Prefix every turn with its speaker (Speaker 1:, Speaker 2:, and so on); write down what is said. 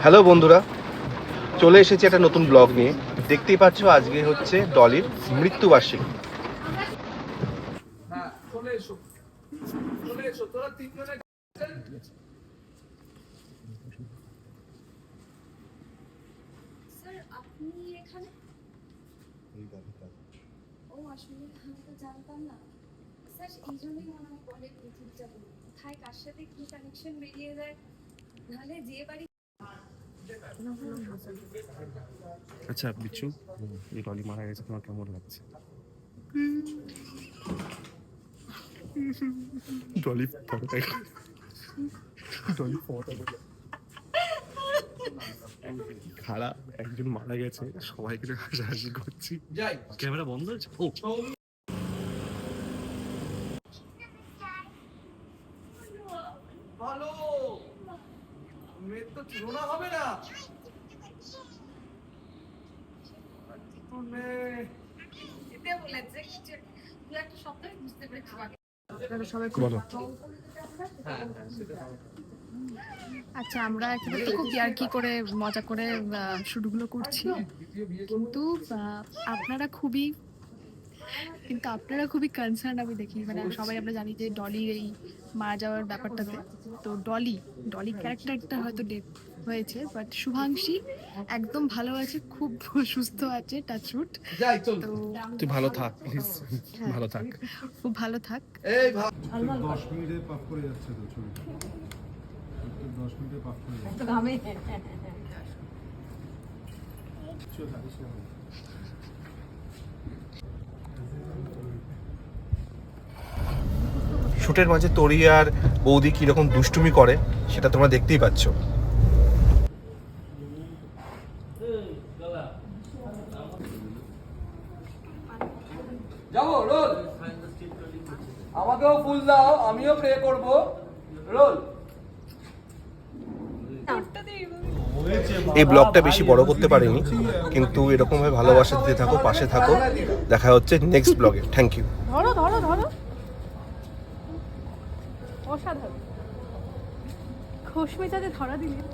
Speaker 1: Hello বন্ধুরা, চলে এসেছি একটা নতুন ব্লগ নিয়ে। দেখতেই পাচ্ছ আজকে হচ্ছে ডলির মৃত্যুবার্ষিকী।
Speaker 2: স্যার আপনি এখানে? ও আসলে আমি তো জানতাম না স্যার, এই জন্যই মনে হয় বলে পৃথিবীটা কোথায় কার সাথে কি কানেকশন বেরিয়ে যায়, নাহলে যে বাড়ি।
Speaker 3: আচ্ছা বিচ্ছু, এই ডলি মারা গেছে, তোমার কেমন লাগছে? ডলি ফটোটা ডলি ফটো খারাপ, একজন মারা গেছে, সবাইকে হাসাহাসি করছি। ক্যামেরা বন্ধ আছে? ও
Speaker 4: ভালো মেয়ের তো তুলনা হবে না।
Speaker 2: এতে বলেছে যে তুই একটা শব্দ বুঝতে পেরেছি বাকি
Speaker 3: বলো।
Speaker 5: আচ্ছা, আমরা একেবারে তো খুব ইয়ার্কি করে মজা করে শুটগুলো করছি, কিন্তু আপনারা খুবই কনসার্ন আমি দেখি। মানে সবাই আমরা জানি যে ডলির এই মারা যাওয়ার ব্যাপারটাতে, তো ডলি ক্যারেক্টারটা হয়তো ডেথ হয়েছে, বাট শুভাংশী একদম ভালো আছে, খুব সুস্থ আছে, টাচউড। তো
Speaker 3: তুই ভালো থাক প্লিজ,
Speaker 5: হ্যাঁ,
Speaker 3: ভালো থাক।
Speaker 5: খুব ভালো থাক।
Speaker 4: এই
Speaker 6: 10 মিনিটে পাপ করে যাচ্ছে তো ছবিটা। 10 মিনিটে পাপ করে যাচ্ছে।
Speaker 1: শুটের মাঝে তরি আর বৌদি কীরকম দুষ্টুমি করে সেটা তোমরা দেখতেই পাচ্ছ।
Speaker 4: যাবো রোল, আমাকেও ফুল দাও, আমিও প্রে করব। রোল।
Speaker 1: এই ব্লগটা বেশি বড় করতে পারিনি, কিন্তু এরকমভাবে ভালোবাসা দিতে থাকো, পাশে থাকো। দেখা হচ্ছে নেক্সট ব্লগে। Thank you.
Speaker 5: ধরো ধরো ধরো, অসাধারণ। খোশমিটাতে ধরা দিলে